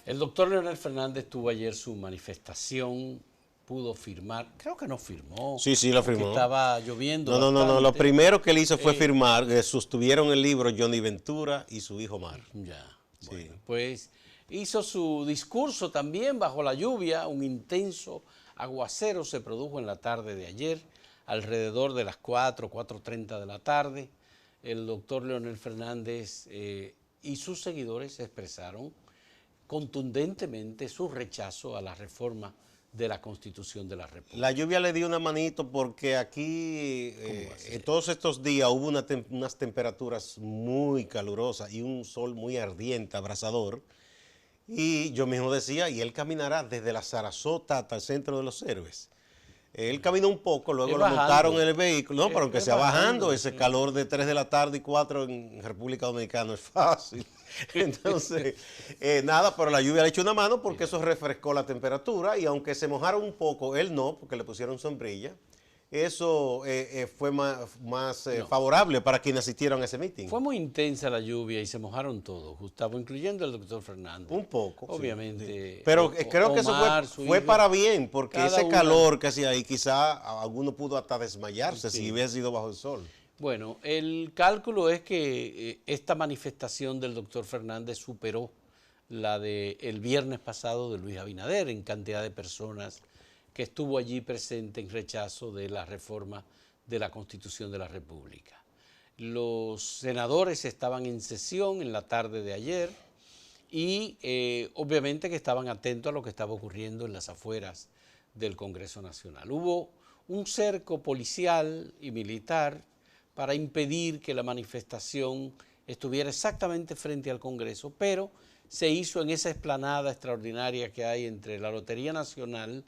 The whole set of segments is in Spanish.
El doctor Leonel Fernández tuvo ayer su manifestación, pudo firmar, creo que no firmó. Sí, sí, lo firmó. Estaba lloviendo No, lo bastante. primero que él hizo fue firmar, sostuvieron el libro Johnny Ventura y su hijo Mar. Ya, Sí. bueno, pues hizo su discurso también bajo la lluvia, un intenso aguacero se produjo en la tarde de ayer, alrededor de las 4:30 de la tarde. El doctor Leonel Fernández y sus seguidores expresaron contundentemente su rechazo a la reforma de la Constitución de la República. La lluvia le dio una manito porque aquí en todos estos días hubo unas temperaturas muy calurosas y un sol muy ardiente, abrasador. Y yo mismo decía, y él caminará desde la Sarasota hasta el Centro de los Héroes. Él caminó un poco, luego lo montaron en el vehículo. No, pero aunque sea bajando, ese calor de 3 de la tarde y 4 en República Dominicana no es fácil. Entonces, nada, pero la lluvia le echó una mano porque eso refrescó la temperatura y aunque se mojaron un poco, él no, porque le pusieron sombrilla, eso fue más favorable para quienes asistieron a ese meeting. Fue muy intensa la lluvia y se mojaron todos, Gustavo, incluyendo el doctor Fernández. Un poco. Obviamente. Sí. Pero creo que eso fue para bien, porque ese calor que hacía ahí, quizá alguno pudo hasta desmayarse si hubiera sido bajo el sol. Bueno, el cálculo es que esta manifestación del doctor Fernández superó la del viernes pasado de Luis Abinader en cantidad de personas que estuvo allí presente en rechazo de la reforma de la Constitución de la República. Los senadores estaban en sesión en la tarde de ayer y obviamente que estaban atentos a lo que estaba ocurriendo en las afueras del Congreso Nacional. Hubo un cerco policial y militar para impedir que la manifestación estuviera exactamente frente al Congreso, pero se hizo en esa explanada extraordinaria que hay entre la Lotería Nacional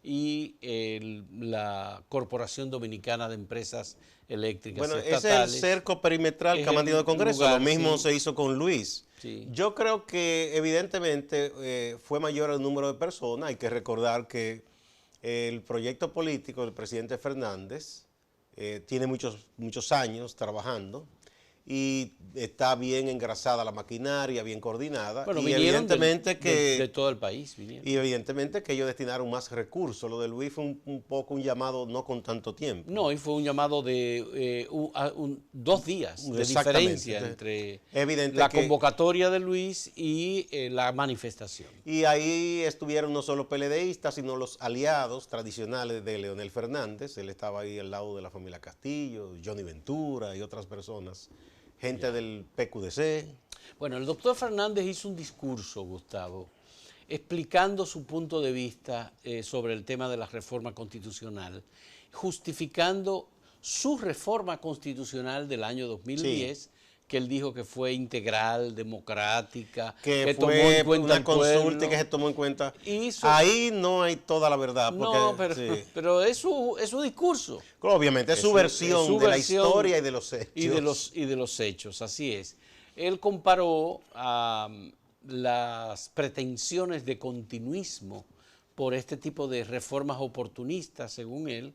y la Corporación Dominicana de Empresas Eléctricas Estatales. Ese es el cerco perimetral que ha mantenido el Congreso, lugar, lo mismo se hizo con Luis. Sí. Yo creo que evidentemente fue mayor el número de personas, hay que recordar que el proyecto político del presidente Fernández tiene muchos años trabajando y está bien engrasada la maquinaria, bien coordinada. Bueno, y evidentemente de todo el país vinieron. Y evidentemente que ellos destinaron más recursos. Lo de Luis fue un poco un llamado no con tanto tiempo. No, y fue un llamado de 2 días de diferencia entre la convocatoria de Luis y la manifestación. Y ahí estuvieron no solo PLDistas, sino los aliados tradicionales de Leonel Fernández. Él estaba ahí al lado de la familia Castillo, Johnny Ventura y otras personas. Gente del PQDC. Bueno, el doctor Fernández hizo un discurso, Gustavo, explicando su punto de vista sobre el tema de la reforma constitucional, justificando su reforma constitucional del año 2010, sí, que él dijo que fue integral, democrática, que tomó en cuenta una consulta y que se tomó en cuenta. Ahí no hay toda la verdad. Porque, no, pero es su discurso. Obviamente, es su versión de la historia y de los hechos. Y de los hechos, así es. Él comparó las pretensiones de continuismo por este tipo de reformas oportunistas, según él,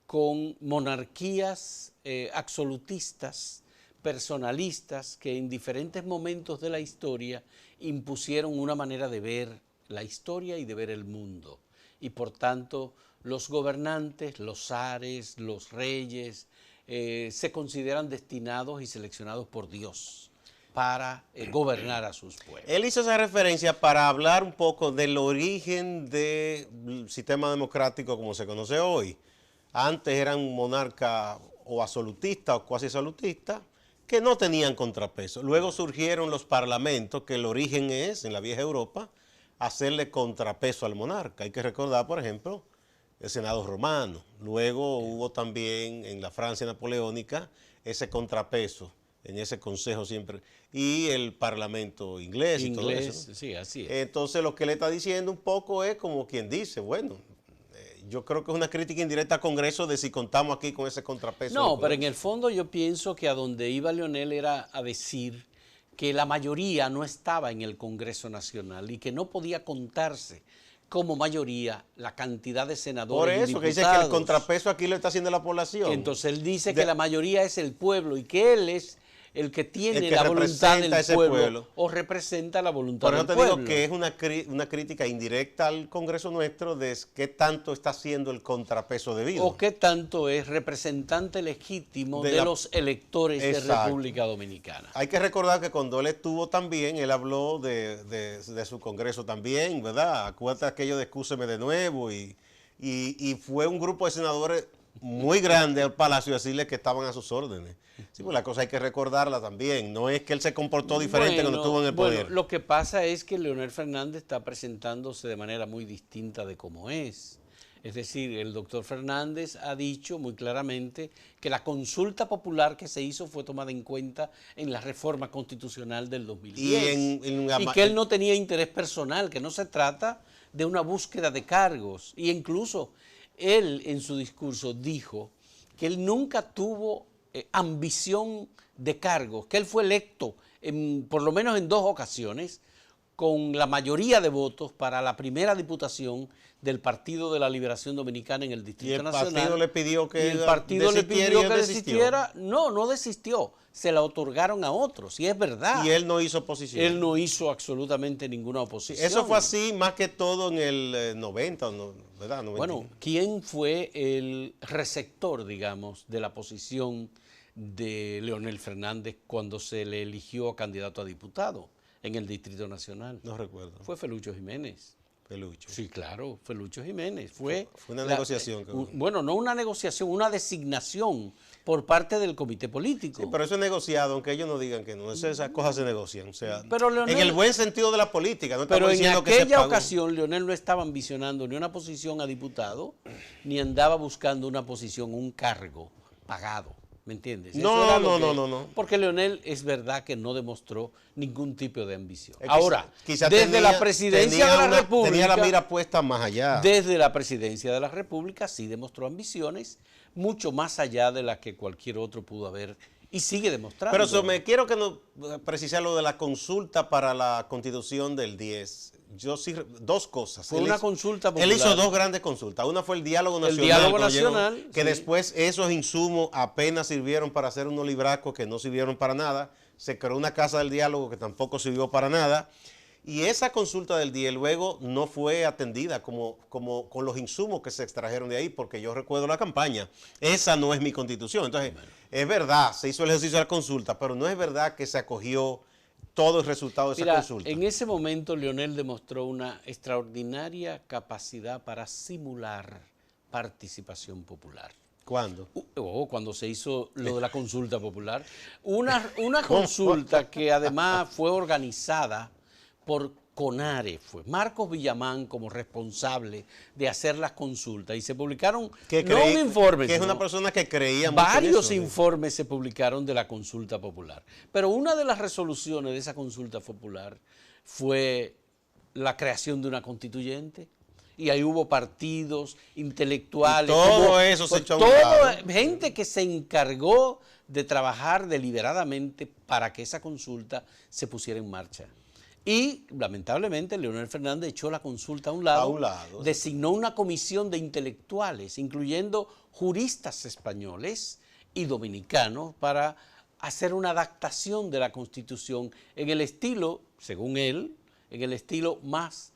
con monarquías absolutistas, personalistas, que en diferentes momentos de la historia impusieron una manera de ver la historia y de ver el mundo. Y por tanto, los gobernantes, los zares, los reyes, se consideran destinados y seleccionados por Dios para gobernar a sus pueblos. Él hizo esa referencia para hablar un poco del origen del sistema democrático como se conoce hoy. Antes eran monarcas o absolutistas o cuasi absolutistas que no tenían contrapeso. Luego surgieron los parlamentos, que el origen es, en la vieja Europa, hacerle contrapeso al monarca. Hay que recordar, por ejemplo, el Senado romano. Luego hubo también en la Francia napoleónica ese contrapeso, en ese consejo siempre, y el parlamento inglés y todo eso, ¿no? Sí, así es. Entonces lo que le está diciendo un poco es como quien dice, bueno, yo creo que es una crítica indirecta al Congreso de si contamos aquí con ese contrapeso. No, pero en el fondo yo pienso que a donde iba Leonel era a decir que la mayoría no estaba en el Congreso Nacional y que no podía contarse como mayoría la cantidad de senadores. Por eso, que dice que el contrapeso aquí lo está haciendo la población. Entonces él dice que la mayoría es el pueblo y que él es el que tiene el que la voluntad del ese pueblo o representa la voluntad del pueblo. Por eso te digo que es una crítica indirecta al Congreso nuestro de qué tanto está haciendo el contrapeso debido. O qué tanto es representante legítimo de los electores de República Dominicana. Hay que recordar que cuando él estuvo también, él habló de su Congreso también, ¿verdad? Acuérdate aquello de excúseme de nuevo y fue un grupo de senadores muy grande al Palacio a decirle que estaban a sus órdenes. Sí, pues la cosa hay que recordarla también. No es que él se comportó diferente cuando estuvo en el poder. Bueno, lo que pasa es que Leonel Fernández está presentándose de manera muy distinta de cómo es. Es decir, el doctor Fernández ha dicho muy claramente que la consulta popular que se hizo fue tomada en cuenta en la reforma constitucional del 2010. Y que él no tenía interés personal, que no se trata de una búsqueda de cargos. Y incluso él en su discurso dijo que él nunca tuvo ambición de cargos, que él fue electo por lo menos en 2 ocasiones con la mayoría de votos para la primera diputación del Partido de la Liberación Dominicana en el Distrito Nacional. ¿Y el partido le pidió que el partido le pidió que desistiera? No desistió. Se la otorgaron a otros, y es verdad. Y él no hizo oposición. Él no hizo absolutamente ninguna oposición. Eso fue así más que todo en el 90, ¿verdad? 90. Bueno, ¿quién fue el receptor, digamos, de la posición de Leonel Fernández cuando se le eligió candidato a diputado en el Distrito Nacional? No recuerdo. Fue Felucho Jiménez. Felucho. Sí, claro, Felucho Jiménez. Fue una negociación. Bueno, no una negociación, una designación por parte del comité político. Sí, pero eso es negociado, aunque ellos no digan que no. Esas cosas se negocian. O sea, pero Leonel, en el buen sentido de la política. No pero en aquella ocasión Leonel no estaba ambicionando ni una posición a diputado, ni andaba buscando una posición, un cargo pagado. ¿Me entiendes? No. Porque Leonel es verdad que no demostró ningún tipo de ambición. Ahora, desde la presidencia de la República... Tenía la mira puesta más allá. Desde la presidencia de la República sí demostró ambiciones mucho más allá de las que cualquier otro pudo haber y sigue demostrando. Pero me quiero que nos precisar lo de la consulta para la Constitución del 10. Yo sí, 2 cosas. Fue una consulta popular. Él hizo 2 grandes consultas. Una fue el diálogo nacional. El diálogo nacional. Que después esos insumos apenas sirvieron para hacer unos libracos que no sirvieron para nada. Se creó una casa del diálogo que tampoco sirvió para nada. Y esa consulta del 10 luego no fue atendida como con los insumos que se extrajeron de ahí, porque yo recuerdo la campaña. Esa no es mi constitución. Entonces, es verdad, se hizo el ejercicio de la consulta, pero no es verdad que se acogió todo el resultado de esa consulta. En ese momento Leonel demostró una extraordinaria capacidad para simular participación popular. ¿Cuándo? Cuando se hizo lo de la consulta popular. Una consulta que además fue organizada por CONARE, fue Marcos Villamán como responsable de hacer las consultas y se publicaron un informe. Que es una persona que creía mucho varios en eso, informes se publicaron de la consulta popular. Pero una de las resoluciones de esa consulta popular fue la creación de una constituyente. Y ahí hubo partidos, intelectuales. Y todo eso se echó a un lado. Gente que se encargó de trabajar deliberadamente para que esa consulta se pusiera en marcha. Y lamentablemente Leonel Fernández echó la consulta a un lado, designó una comisión de intelectuales, incluyendo juristas españoles y dominicanos, para hacer una adaptación de la Constitución en el estilo, según él, en el estilo más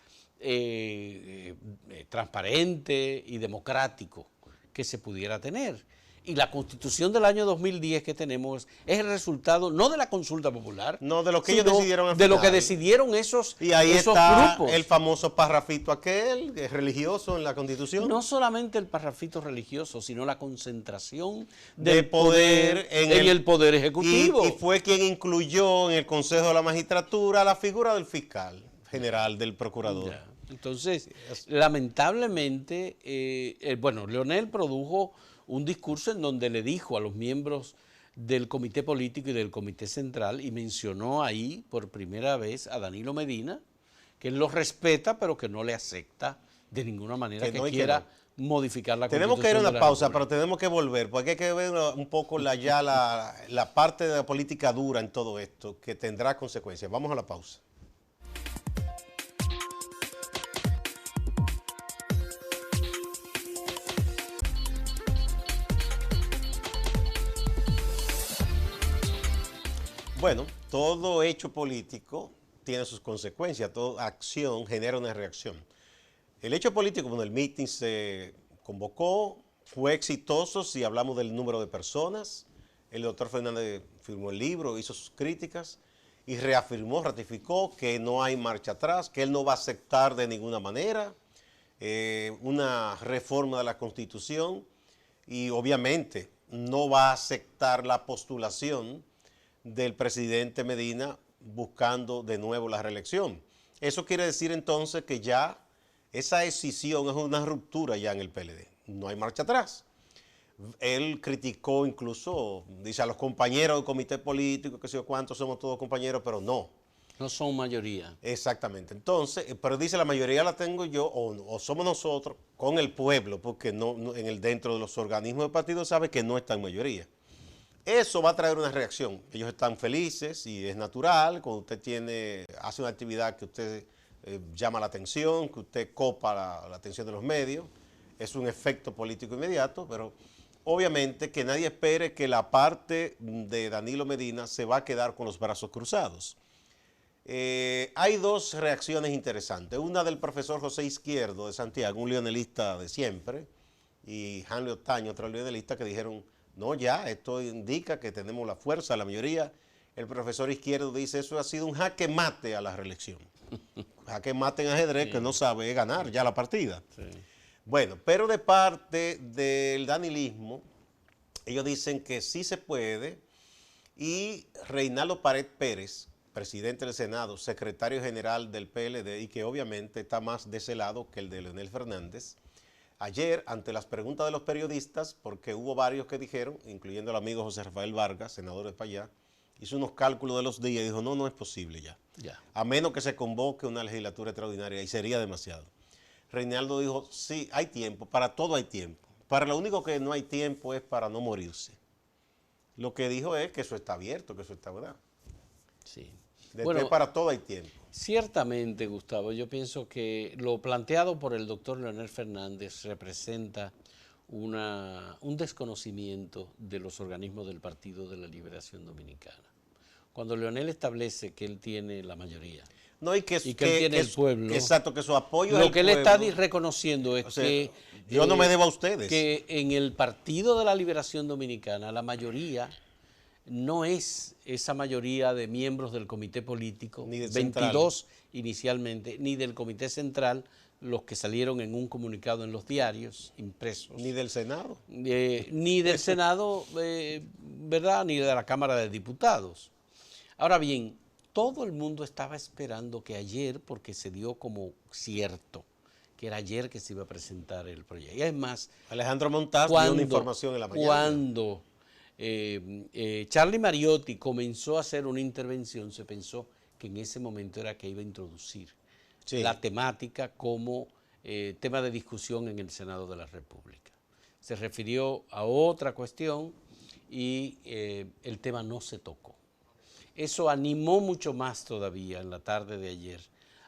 transparente y democrático que se pudiera tener. Y la Constitución del año 2010 que tenemos es el resultado no de la consulta popular, no de lo que ellos decidieron al de final. Lo que decidieron esos y ahí esos está grupos. El famoso parrafito aquel religioso en la Constitución. No solamente el parrafito religioso, sino la concentración del poder en el poder ejecutivo. Y fue quien incluyó en el Consejo de la Magistratura la figura del fiscal general, del procurador. Ya. Entonces, lamentablemente, Leonel produjo un discurso en donde le dijo a los miembros del comité político y del comité central, y mencionó ahí por primera vez a Danilo Medina, que él lo respeta, pero que no le acepta de ninguna manera que quiera modificar la Constitución. Tenemos que ir a una pausa, pero tenemos que volver, porque hay que ver un poco la parte de la política dura en todo esto, que tendrá consecuencias. Vamos a la pausa. Bueno, todo hecho político tiene sus consecuencias, toda acción genera una reacción. El hecho político, bueno, el meeting se convocó, fue exitoso si hablamos del número de personas. El doctor Fernández firmó el libro, hizo sus críticas y reafirmó, ratificó que no hay marcha atrás, que él no va a aceptar de ninguna manera una reforma de la Constitución y obviamente no va a aceptar la postulación del presidente Medina buscando de nuevo la reelección. Eso quiere decir entonces que ya esa decisión es una ruptura ya en el PLD. No hay marcha atrás. Él criticó incluso, dice a los compañeros del comité político, que sé yo cuántos, somos todos compañeros, pero no. No son mayoría. Exactamente. Entonces, pero dice la mayoría la tengo yo o somos nosotros con el pueblo, porque dentro de los organismos del partido sabe que no está en mayoría. Eso va a traer una reacción. Ellos están felices y es natural cuando usted hace una actividad que usted llama la atención, que usted copa la atención de los medios. Es un efecto político inmediato, pero obviamente que nadie espere que la parte de Danilo Medina se va a quedar con los brazos cruzados. Hay dos reacciones interesantes. Una del profesor José Izquierdo de Santiago, un leonelista de siempre, y Hanley Otaño, otro leonelista, que dijeron, no, ya, esto indica que tenemos la fuerza, la mayoría. El profesor Izquierdo dice, eso ha sido un jaque mate a la reelección. Jaque mate en ajedrez, sí, que no sabe ganar ya la partida. Sí. Bueno, pero de parte del danilismo, ellos dicen que sí se puede, y Reinaldo Pared Pérez, presidente del Senado, secretario general del PLD, y que obviamente está más de ese lado que el de Leonel Fernández, ayer, ante las preguntas de los periodistas, porque hubo varios que dijeron, incluyendo el amigo José Rafael Vargas, senador de Payá, hizo unos cálculos de los días y dijo, no, no es posible ya. A menos que se convoque una legislatura extraordinaria, y sería demasiado. Reinaldo dijo, sí, hay tiempo, para todo hay tiempo. Para lo único que no hay tiempo es para no morirse. Lo que dijo es que eso está abierto, que eso está verdad. Sí. Bueno, para todo hay tiempo. Ciertamente, Gustavo, yo pienso que lo planteado por el doctor Leonel Fernández representa un desconocimiento de los organismos del Partido de la Liberación Dominicana. Cuando Leonel establece que él tiene la mayoría, no, y que él tiene el pueblo, exacto, que su apoyo lo que él está reconociendo es, o sea, que yo no me debo a ustedes. Que en el Partido de la Liberación Dominicana la mayoría no es esa mayoría de miembros del comité político, ni del 22 central. Inicialmente, ni del comité central, los que salieron en un comunicado en los diarios impresos. Ni del Senado. Ni del Senado, ¿verdad? Ni de la Cámara de Diputados. Ahora bien, todo el mundo estaba esperando que ayer, porque se dio como cierto, que era ayer que se iba a presentar el proyecto. Y es más, Alejandro Montaz dio una información en la mañana. Cuando Charlie Mariotti comenzó a hacer una intervención, se pensó que en ese momento era que iba a introducir la temática como tema de discusión en el Senado de la República. Se refirió a otra cuestión y el tema no se tocó. Eso animó mucho más todavía en la tarde de ayer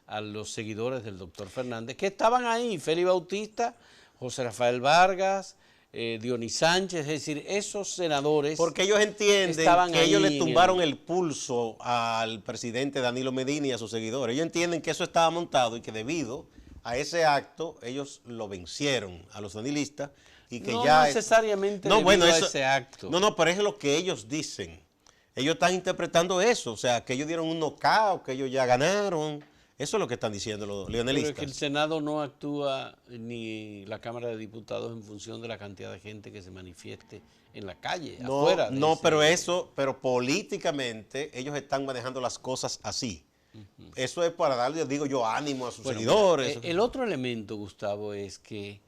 a los seguidores del doctor Fernández, que estaban ahí, Félix Bautista, José Rafael Vargas, Dionis Sánchez, es decir, esos senadores. Porque ellos entienden que ellos le tumbaron el pulso al presidente Danilo Medina y a sus seguidores. Ellos entienden que eso estaba montado y que debido a ese acto ellos lo vencieron a los danilistas y que no ya necesariamente debido a ese acto. No, pero eso es lo que ellos dicen. Ellos están interpretando eso, o sea, que ellos dieron un knockout, que ellos ya ganaron. Eso es lo que están diciendo los leonelistas. Pero es que el Senado no actúa ni la Cámara de Diputados en función de la cantidad de gente que se manifieste en la calle, afuera. No, pero políticamente ellos están manejando las cosas así. Eso es para darle, digo yo, ánimo a sus seguidores. Mira, el otro elemento, Gustavo, es que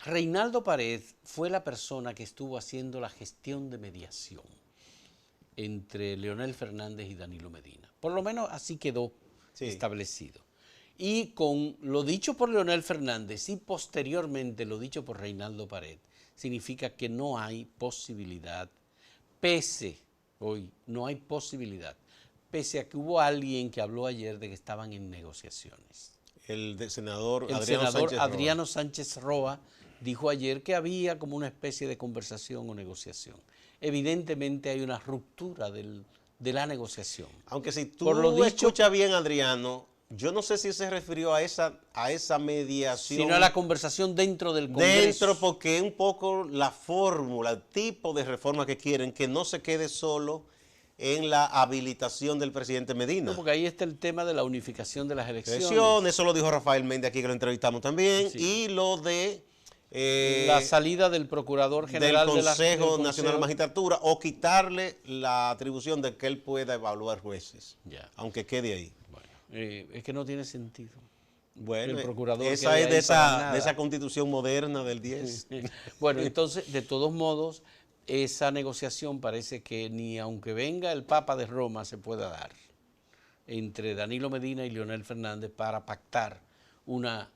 Reinaldo Pared fue la persona que estuvo haciendo la gestión de mediación entre Leonel Fernández y Danilo Medina. Por lo menos así quedó establecido. Y con lo dicho por Leonel Fernández y posteriormente lo dicho por Reinaldo Pared, significa que no hay posibilidad, pese a que hubo alguien que habló ayer de que estaban en negociaciones. El senador Adriano Sánchez Roa dijo ayer que había como una especie de conversación o negociación. Evidentemente hay una ruptura del de la negociación. Aunque si tú Por lo dicho, escuchas bien, Adriano, yo no sé si se refirió a esa mediación. Sino a la conversación dentro del Congreso. Dentro, porque es un poco la fórmula, el tipo de reforma que quieren, que no se quede solo en la habilitación del presidente Medina. No, porque ahí está el tema de la unificación de las elecciones. Eso lo dijo Rafael Méndez aquí, que lo entrevistamos también, Sí. y lo de la salida del Procurador General del Consejo del Nacional de Magistratura, o quitarle la atribución de que él pueda evaluar jueces, Ya. aunque quede ahí. Bueno, es que no tiene sentido. Bueno, El procurador esa quede es ahí para nada. de esa constitución moderna del 10. Bueno, entonces, de todos modos, esa negociación parece que ni aunque venga el Papa de Roma se pueda dar entre Danilo Medina y Leonel Fernández para pactar una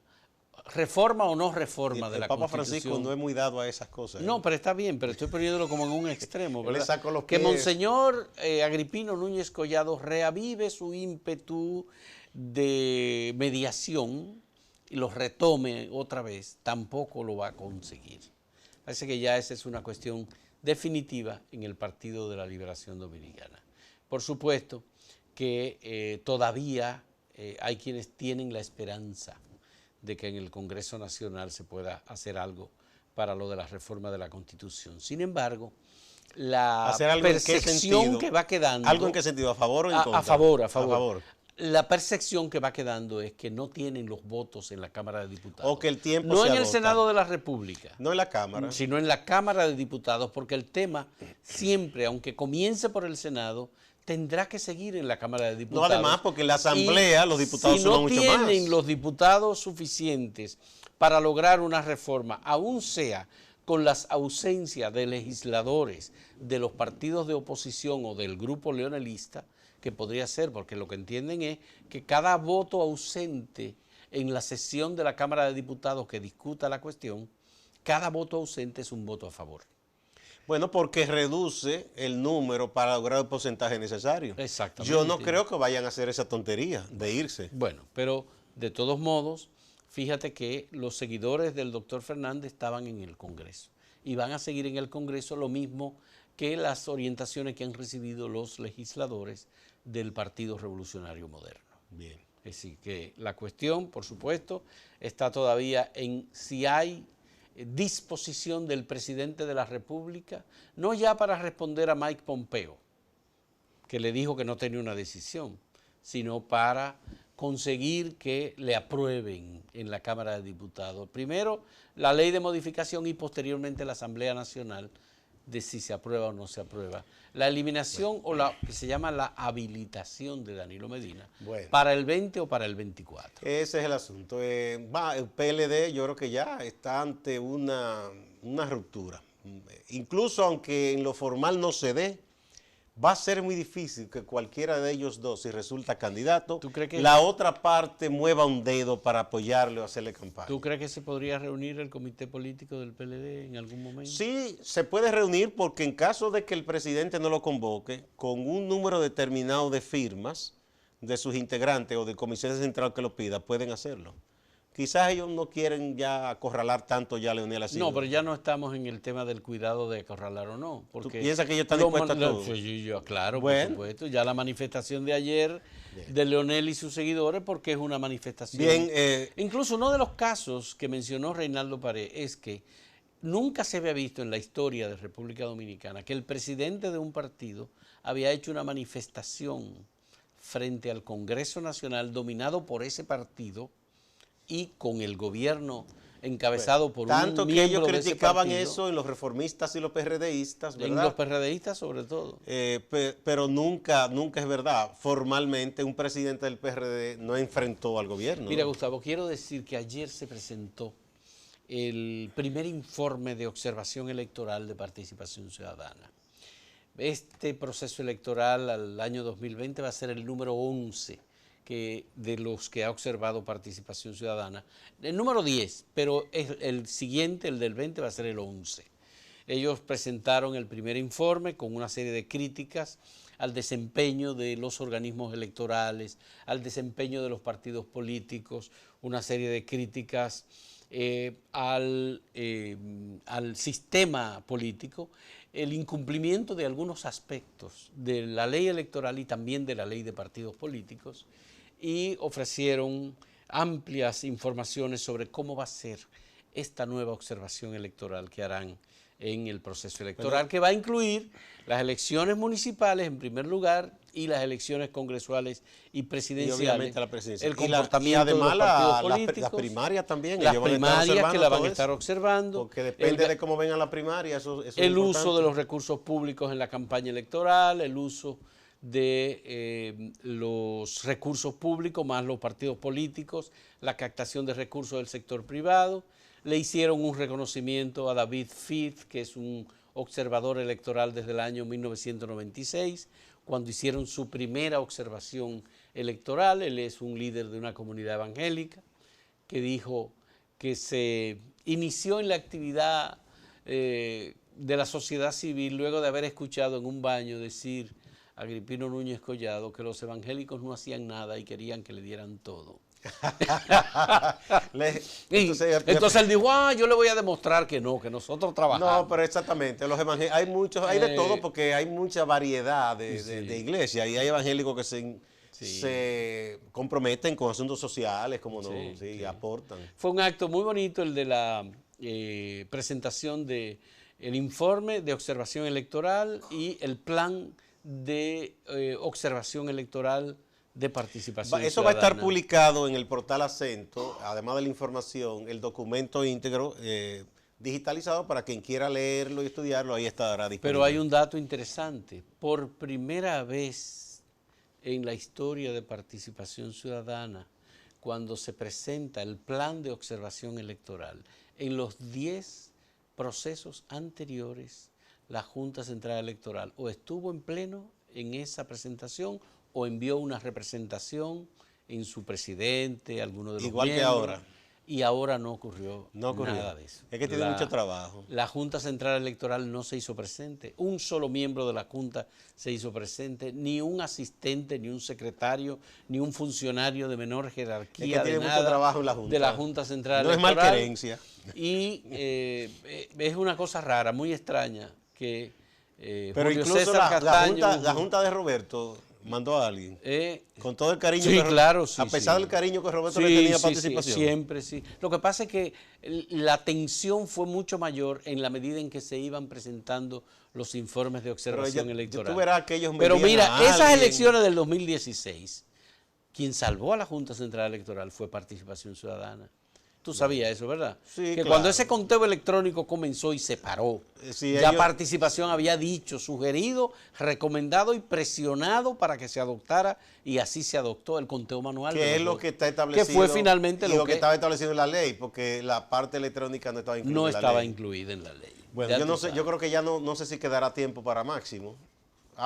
reforma o no reforma de la Papa Constitución. Francisco no es muy dado a esas cosas. No, pero está bien, pero estoy poniéndolo como en un extremo, Le ¿verdad? saco los Que pies. Monseñor Agripino Núñez Collado reavive su ímpetu de mediación y lo retome otra vez, tampoco lo va a conseguir. Parece que ya esa es una cuestión definitiva en el Partido de la Liberación Dominicana. Por supuesto que todavía hay quienes tienen la esperanza de que en el Congreso Nacional se pueda hacer algo para lo de la reforma de la Constitución. Sin embargo, la percepción que va quedando... ¿Algo en qué sentido? ¿A favor o en contra? A favor. A favor. La percepción que va quedando es que no tienen los votos en la Cámara de Diputados. O que el tiempo no se en el agota. Senado de la República. No en la Cámara. Sino en la Cámara de Diputados, porque el tema siempre, aunque comience por el Senado, tendrá que seguir en la Cámara de Diputados. No, además, porque en la Asamblea los diputados son mucho más. Si no tienen los diputados suficientes para lograr una reforma, aún sea con las ausencias de legisladores de los partidos de oposición o del grupo leonelista, que podría ser, porque lo que entienden es que cada voto ausente en la sesión de la Cámara de Diputados que discuta la cuestión, cada voto ausente es un voto a favor. Bueno, porque reduce el número para lograr el porcentaje necesario. Exactamente. Yo no creo que vayan a hacer esa tontería de irse. Bueno, pero de todos modos, fíjate que los seguidores del doctor Fernández estaban en el Congreso y van a seguir en el Congreso lo mismo que las orientaciones que han recibido los legisladores del Partido Revolucionario Moderno. Bien. Es decir, que la cuestión, por supuesto, está todavía en si hay disposición del presidente de la República, no ya para responder a Mike Pompeo, que le dijo que no tenía una decisión, sino para conseguir que le aprueben en la Cámara de Diputados. Primero, la ley de modificación y posteriormente la Asamblea Nacional de si se aprueba o no se aprueba. La eliminación o la que se llama la habilitación de Danilo Medina para el 20 o para el 24. Ese es el asunto. El PLD yo creo que ya está ante una ruptura. Incluso aunque en lo formal no se dé, va a ser muy difícil que cualquiera de ellos dos, si resulta candidato, la otra parte mueva un dedo para apoyarle o hacerle campaña. ¿Tú crees que se podría reunir el comité político del PLD en algún momento? Sí, se puede reunir porque en caso de que el presidente no lo convoque, con un número determinado de firmas de sus integrantes o del comité central que lo pida, pueden hacerlo. Quizás ellos no quieren ya acorralar tanto ya a Leonel Asidre. No, pero ya no estamos en el tema del cuidado de acorralar o no. Porque ¿tú piensas que ellos están dispuestos a todo? Claro, por supuesto. Ya la manifestación de ayer de Leonel y sus seguidores, porque es una manifestación. Incluso uno de los casos que mencionó Reinaldo Pared es que nunca se había visto en la historia de República Dominicana que el presidente de un partido había hecho una manifestación frente al Congreso Nacional dominado por ese partido y con el gobierno encabezado por un miembro de ese partido. Tanto que ellos criticaban eso en los reformistas y los PRDistas, ¿verdad? En los PRDistas sobre todo. Pero nunca es verdad. Formalmente un presidente del PRD no enfrentó al gobierno. Mira, Gustavo, quiero decir que ayer se presentó el primer informe de observación electoral de participación ciudadana. Este proceso electoral al año 2020 va a ser el número 11 de los que ha observado participación ciudadana. El número 10, pero el siguiente, el del 20, va a ser el 11. Ellos presentaron el primer informe con una serie de críticas al desempeño de los organismos electorales, al desempeño de los partidos políticos, una serie de críticas al sistema político el incumplimiento de algunos aspectos de la ley electoral y también de la ley de partidos políticos, y ofrecieron amplias informaciones sobre cómo va a ser esta nueva observación electoral que harán en el proceso electoral, que va a incluir las elecciones municipales en primer lugar y las elecciones congresuales y presidenciales. Y obviamente la presidencia. El comportamiento y además de los partidos políticos. las primarias también. Las primarias que la van a estar observando. Porque depende de cómo vengan las primarias. El uso de los recursos públicos en la campaña electoral, el uso de los recursos públicos más los partidos políticos, la captación de recursos del sector privado. Le hicieron un reconocimiento a David Fith, que es un observador electoral desde el año 1996, cuando hicieron su primera observación electoral. Él es un líder de una comunidad evangélica que dijo que se inició en la actividad de la sociedad civil luego de haber escuchado en un baño decir a Agripino Núñez Collado que los evangélicos no hacían nada y querían que le dieran todo. Entonces él dijo, yo le voy a demostrar que no, que nosotros trabajamos. No, pero exactamente, los evangélicos, hay de todo porque hay mucha variedad de iglesias y hay evangélicos que se comprometen con asuntos sociales, como no, aportan. Fue un acto muy bonito el de la presentación del informe de observación electoral y el plan de observación electoral de participación Eso ciudadana. va a estar publicado en el portal Acento, además de la información, el documento íntegro digitalizado para quien quiera leerlo y estudiarlo, ahí estará disponible. Pero hay un dato interesante, por primera vez en la historia de participación ciudadana, cuando se presenta el plan de observación electoral, en los 10 procesos anteriores, la Junta Central Electoral o estuvo en pleno en esa presentación o envió una representación en su presidente, alguno de los igual miembros, que ahora. Y ahora no ocurrió nada de eso. Es que tiene mucho trabajo. La Junta Central Electoral no se hizo presente. Un solo miembro de la Junta se hizo presente. Ni un asistente, ni un secretario, ni un funcionario de menor jerarquía. Es que tiene mucho trabajo en la Junta. De la Junta Central Electoral. No es malquerencia. Y es una cosa rara, muy extraña, que pero Julio incluso César Castaño, la junta de Roberto mandó a alguien. Con todo el cariño. Sí, claro, sí. A pesar del cariño que Roberto le tenía participación. Siempre, sí. Lo que pasa es que la tensión fue mucho mayor en la medida en que se iban presentando los informes de observación electoral. Tú verás que ellos Pero mira, esas elecciones del 2016, quien salvó a la Junta Central Electoral fue Participación Ciudadana. Tú sabías eso, ¿verdad? Sí, que claro. Cuando ese conteo electrónico comenzó y se paró, Participación había dicho, sugerido, recomendado y presionado para que se adoptara, y así se adoptó el conteo manual. Que es lo que está establecido. Que fue finalmente lo que estaba establecido en la ley, porque la parte electrónica no estaba incluida en la ley. No estaba incluida en la ley. Bueno, yo no sé, yo creo que ya no sé si quedará tiempo para Máximo.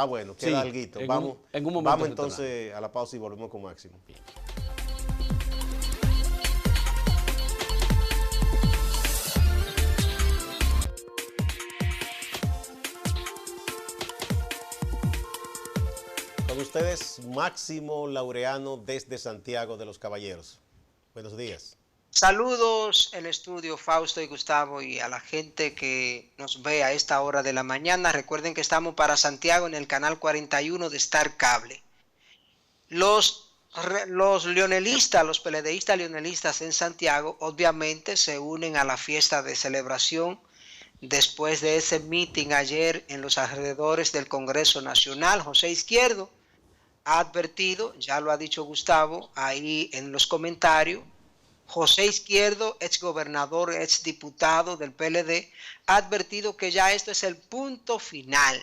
Bueno, queda alguito. Vamos entonces a la pausa y volvemos con Máximo. Bien. Con ustedes, Máximo Laureano desde Santiago de los Caballeros. Buenos días. Saludos el estudio, Fausto y Gustavo, y a la gente que nos ve a esta hora de la mañana. Recuerden que estamos para Santiago en el canal 41 de Star Cable. Los leonelistas, los peledeístas leonelistas en Santiago, obviamente se unen a la fiesta de celebración después de ese meeting ayer en los alrededores del Congreso Nacional. José Izquierdo ha advertido, ya lo ha dicho Gustavo ahí en los comentarios, José Izquierdo, exgobernador, exdiputado del PLD, ha advertido que ya esto es el punto final,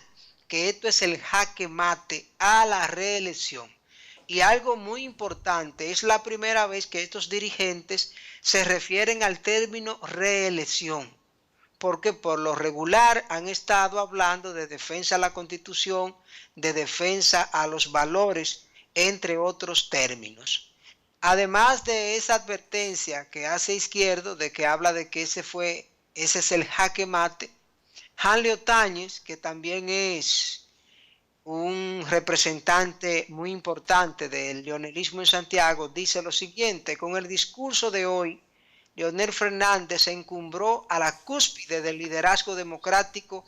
que esto es el jaque mate a la reelección. Y algo muy importante, es la primera vez que estos dirigentes se refieren al término reelección, porque por lo regular han estado hablando de defensa a la Constitución, de defensa a los valores, entre otros términos. Además de esa advertencia que hace Izquierdo, de que habla de que ese es el jaque mate, Hanley Otañez, que también es un representante muy importante del leonelismo en Santiago, dice lo siguiente: con el discurso de hoy Leonel Fernández se encumbró a la cúspide del liderazgo democrático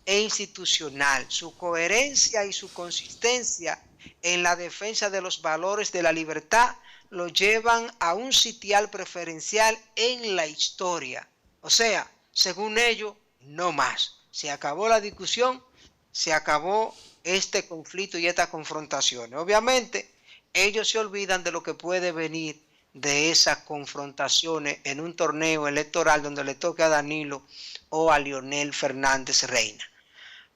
e institucional. Su coherencia y su consistencia en la defensa de los valores de la libertad lo llevan a un sitial preferencial en la historia. O sea, según ellos, no más. Se acabó la discusión, se acabó este conflicto y estas confrontaciones. Obviamente, ellos se olvidan de lo que puede venir de esas confrontaciones en un torneo electoral donde le toque a Danilo o a Leonel Fernández Reina.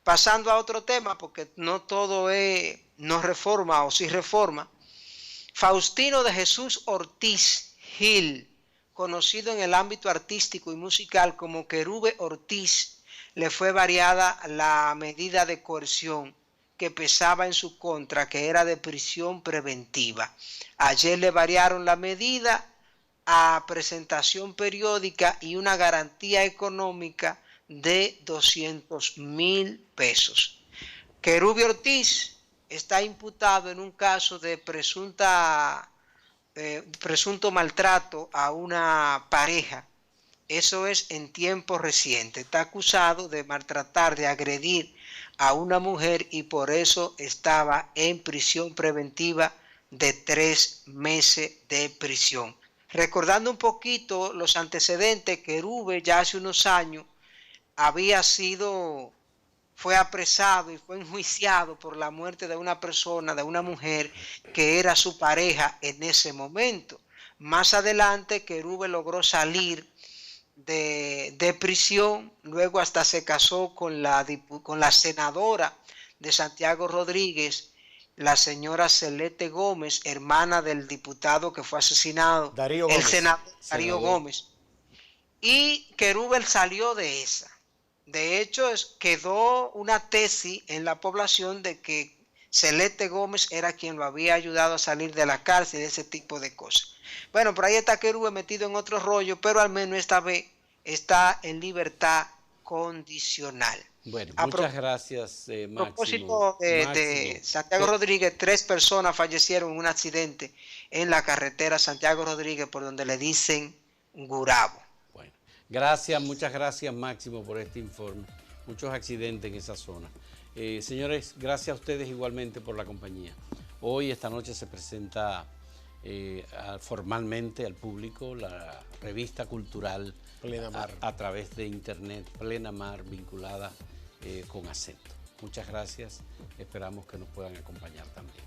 Pasando a otro tema, porque no todo es no reforma o sí reforma, Faustino de Jesús Ortiz Gil, conocido en el ámbito artístico y musical como Querube Ortiz, le fue variada la medida de coerción que pesaba en su contra, que era de prisión preventiva. Ayer le variaron la medida a presentación periódica y una garantía económica de 200,000 pesos. Querube Ortiz está imputado en un caso de presunto maltrato a una pareja. Eso es en tiempo reciente. Está acusado de maltratar, de agredir a una mujer y por eso estaba en prisión preventiva de 3 meses de prisión. Recordando un poquito los antecedentes, Querube ya hace unos años fue apresado y fue enjuiciado por la muerte de una persona, de una mujer que era su pareja en ese momento. Más adelante, Querube logró salir de prisión, luego hasta se casó con la senadora de Santiago Rodríguez, la señora Celeste Gómez, hermana del diputado que fue asesinado, Darío Gómez, el senador Darío Gómez. Y Querube salió de esa. De hecho, quedó una tesis en la población de que Celeste Gómez era quien lo había ayudado a salir de la cárcel y ese tipo de cosas. Bueno, por ahí está Querube metido en otro rollo, pero al menos esta vez está en libertad condicional. Bueno, muchas gracias, Máximo. A propósito de Santiago Rodríguez, 3 personas fallecieron en un accidente en la carretera Santiago Rodríguez, por donde le dicen Gurabo. Bueno, gracias, muchas gracias, Máximo, por este informe. Muchos accidentes en esa zona. Señores, gracias a ustedes igualmente por la compañía. Hoy, esta noche, se presenta formalmente al público la revista cultural a través de internet, Plena Mar, vinculada con acento. Muchas gracias, esperamos que nos puedan acompañar también.